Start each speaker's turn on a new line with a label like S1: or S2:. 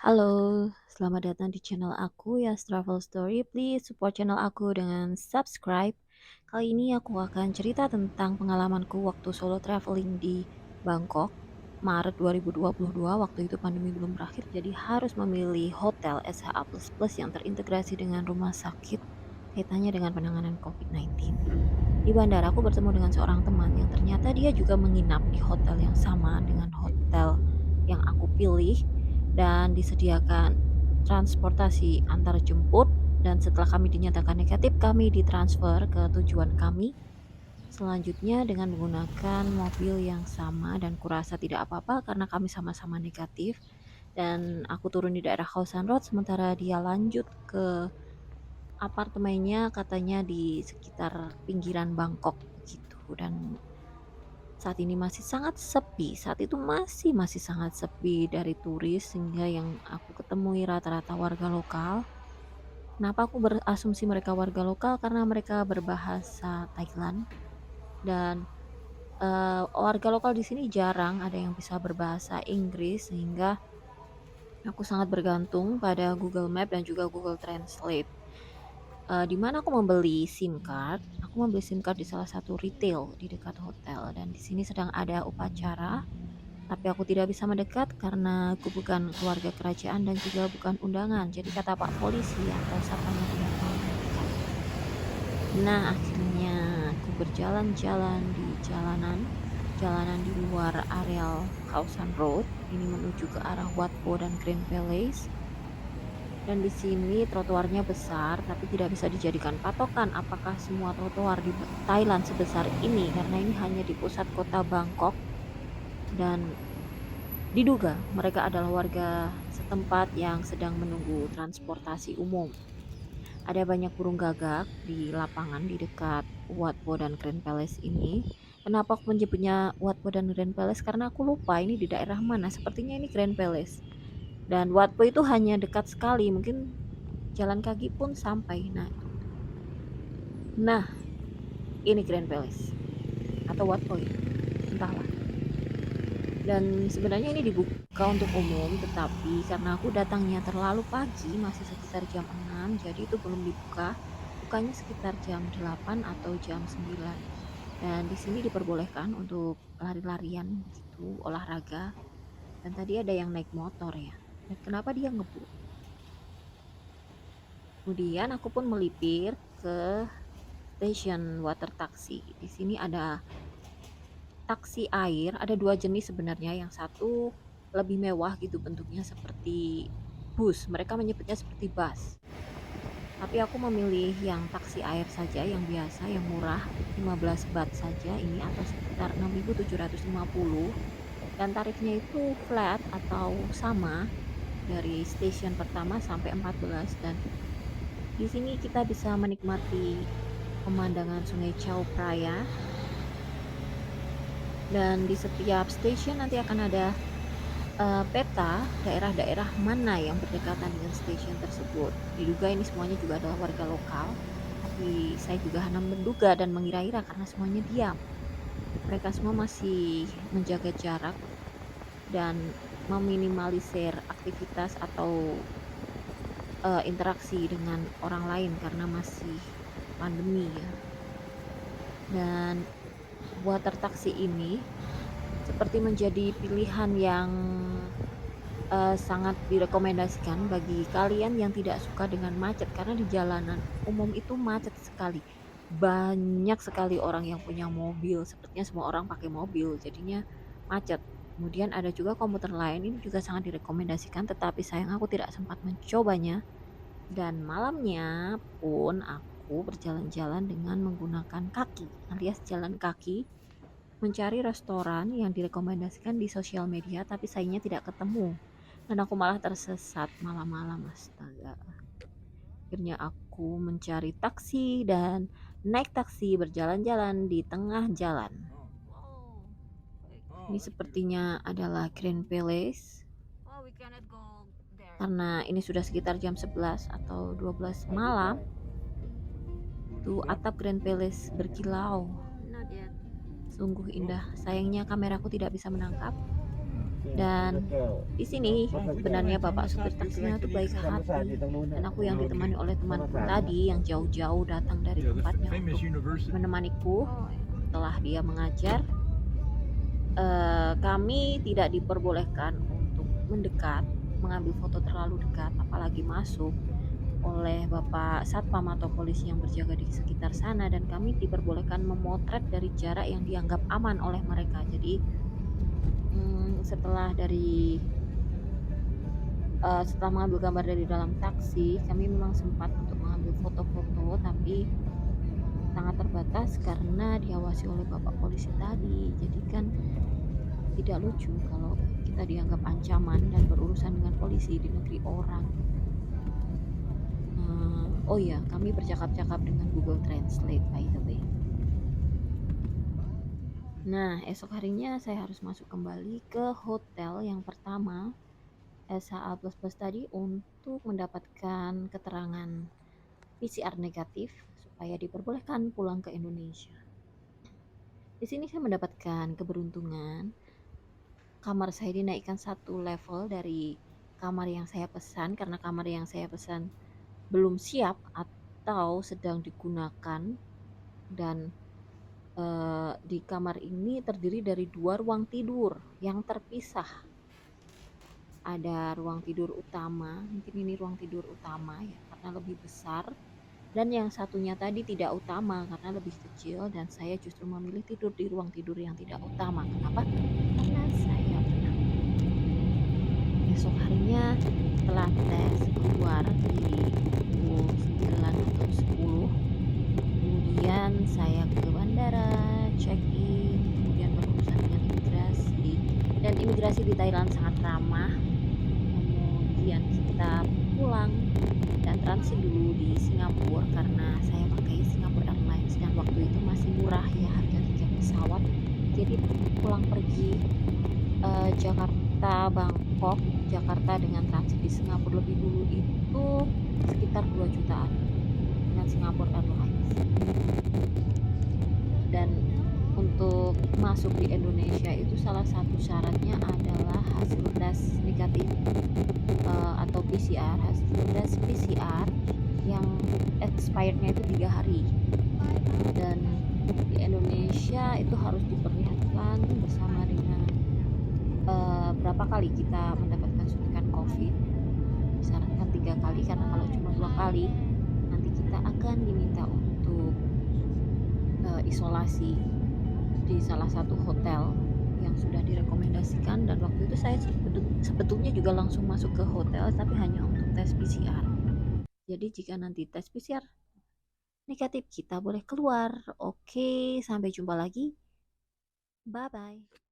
S1: Halo, selamat datang di channel aku ya Travel Story. Please support channel aku dengan subscribe. Kali ini aku akan cerita tentang pengalamanku waktu solo traveling di Bangkok Maret 2022. Waktu itu pandemi belum berakhir, jadi harus memilih hotel SHA++ yang terintegrasi dengan rumah sakit kaitannya dengan penanganan COVID-19. Di bandara aku bertemu dengan seorang teman yang ternyata dia juga menginap di hotel yang sama dengan hotel yang aku pilih dan disediakan transportasi antar jemput, dan setelah kami dinyatakan negatif kami ditransfer ke tujuan kami selanjutnya dengan menggunakan mobil yang sama, dan kurasa tidak apa-apa karena kami sama-sama negatif, dan aku turun di daerah Khao San Road sementara dia lanjut ke apartemennya katanya di sekitar pinggiran Bangkok begitu. Dan saat ini masih sangat sepi, saat itu masih sangat sepi dari turis sehingga yang aku ketemui rata-rata warga lokal. Kenapa aku berasumsi mereka warga lokal? Karena mereka berbahasa Thailand, dan warga lokal di sini jarang ada yang bisa berbahasa Inggris sehingga aku sangat bergantung pada Google Map dan juga Google Translate. Di mana aku membeli SIM card, aku membeli SIM card di salah satu retail di dekat hotel, dan di sini sedang ada upacara, tapi aku tidak bisa mendekat karena aku bukan keluarga kerajaan dan juga bukan undangan. Jadi kata Pak Polisi atau satpamnya tidak mau mendekat. Nah, akhirnya aku berjalan-jalan di jalanan di luar areal Kawasan Road, ini menuju ke arah Wat Po dan Grand Palace. Dan di sini trotoarnya besar, tapi tidak bisa dijadikan patokan apakah semua trotoar di Thailand sebesar ini, karena ini hanya di pusat kota Bangkok, dan diduga mereka adalah warga setempat yang sedang menunggu transportasi umum. Ada banyak burung gagak di lapangan di dekat Wat Po dan Grand Palace ini. Kenapa aku menyebutnya Wat Po dan Grand Palace? Karena aku lupa ini di daerah mana. Sepertinya ini Grand Palace. Dan Wat Po itu hanya dekat sekali, mungkin jalan kaki pun sampai. Nah, ini Grand Palace atau Wat Po ya, entahlah. Dan sebenarnya ini dibuka untuk umum, tetapi karena aku datangnya terlalu pagi, masih sekitar jam 6, jadi itu belum dibuka. Bukanya sekitar jam 8 atau jam 9. Dan di sini diperbolehkan untuk lari-larian gitu, olahraga. Dan tadi ada yang naik motor ya. Dan kenapa dia ngebut? Kemudian aku pun melipir ke stasiun water taxi. Di sini ada taksi air, ada 2 jenis sebenarnya, yang satu lebih mewah gitu bentuknya seperti bus, mereka menyebutnya seperti bus. Tapi aku memilih yang taksi air saja, yang biasa, yang murah, 15 baht saja ini atau sekitar 6.750, dan tarifnya itu flat atau sama dari stasiun pertama sampai 14, dan di sini kita bisa menikmati pemandangan Sungai Chao Phraya. Dan di setiap stasiun nanti akan ada peta daerah-daerah mana yang berdekatan dengan stasiun tersebut. Diduga ini semuanya juga adalah warga lokal, tapi saya juga hanya menduga dan mengira-ira karena semuanya diam. Mereka semua masih menjaga jarak dan meminimalisir aktivitas atau interaksi dengan orang lain karena masih pandemi ya. Dan water taxi ini seperti menjadi pilihan yang sangat direkomendasikan bagi kalian yang tidak suka dengan macet, karena di jalanan umum itu macet sekali. Banyak sekali orang yang punya mobil, sepertinya semua orang pakai mobil, jadinya macet. Kemudian ada juga komuter lain, ini juga sangat direkomendasikan, tetapi sayang aku tidak sempat mencobanya. Dan malamnya pun aku berjalan-jalan dengan menggunakan kaki, alias jalan kaki, mencari restoran yang direkomendasikan di sosial media, tapi sayangnya tidak ketemu. Dan aku malah tersesat malam-malam, astaga. Akhirnya aku mencari taksi dan naik taksi berjalan-jalan di tengah jalan. Ini sepertinya adalah Grand Palace. Karena ini sudah sekitar jam 11 atau 12 malam. Tuh atap Grand Palace berkilau. Sungguh indah. Sayangnya kameraku tidak bisa menangkap. Dan di sini sebenarnya bapak supir taksinya itu baik hati, dan aku yang ditemani oleh temanku tadi yang jauh-jauh datang dari tempatnya untuk menemaniku setelah dia mengajar. Kami tidak diperbolehkan untuk mendekat, mengambil foto terlalu dekat, apalagi masuk oleh bapak satpam atau polisi yang berjaga di sekitar sana, dan kami diperbolehkan memotret dari jarak yang dianggap aman oleh mereka. Jadi setelah mengambil gambar dari dalam taksi, kami memang sempat untuk mengambil foto-foto, tapi sangat terbatas karena diawasi oleh bapak polisi tadi. Jadi kan tidak lucu kalau kita dianggap ancaman dan berurusan dengan polisi di negeri orang. Oh iya, kami bercakap-cakap dengan Google Translate by the way. Nah, esok harinya saya harus masuk kembali ke hotel yang pertama SHA++ tadi untuk mendapatkan keterangan PCR negatif supaya diperbolehkan pulang ke Indonesia. Di sini saya mendapatkan keberuntungan, kamar saya dinaikkan satu level dari kamar yang saya pesan karena kamar yang saya pesan belum siap atau sedang digunakan, dan di kamar ini terdiri dari 2 ruang tidur yang terpisah. Ada ruang tidur utama, mungkin ini ruang tidur utama ya karena lebih besar, dan yang satunya tadi tidak utama karena lebih kecil, dan saya justru memilih tidur di ruang tidur yang tidak utama. Kenapa? Karena saya menang. Esok harinya setelah tes keluar di pukul 9 atau 10, kemudian saya ke bandara, check-in, kemudian berurusan dengan imigrasi, dan imigrasi di Thailand sangat ramah. Kemudian kita pulang dan transit dulu di Singapura karena saya pakai Singapore Airlines dan waktu itu masih murah ya harga tiket pesawat. Jadi pulang pergi Jakarta Bangkok, Jakarta dengan transit di Singapura lebih dulu itu sekitar 2 jutaan dengan Singapore Airlines. Dan untuk masuk di Indonesia itu salah satu syaratnya adalah hasil tes negatif atau PCR, hasil tes PCR yang expirednya itu 3 hari, dan di Indonesia itu harus diperlihatkan bersama dengan berapa kali kita mendapatkan suntikan COVID. Disarankan 3 kali karena kalau cuma 2 kali nanti kita akan diminta untuk isolasi di salah satu hotel yang sudah direkomendasikan, dan waktu itu saya sebetulnya juga langsung masuk ke hotel tapi hanya untuk tes PCR. Jadi jika nanti tes PCR negatif kita boleh keluar. Oke, sampai jumpa lagi. Bye bye.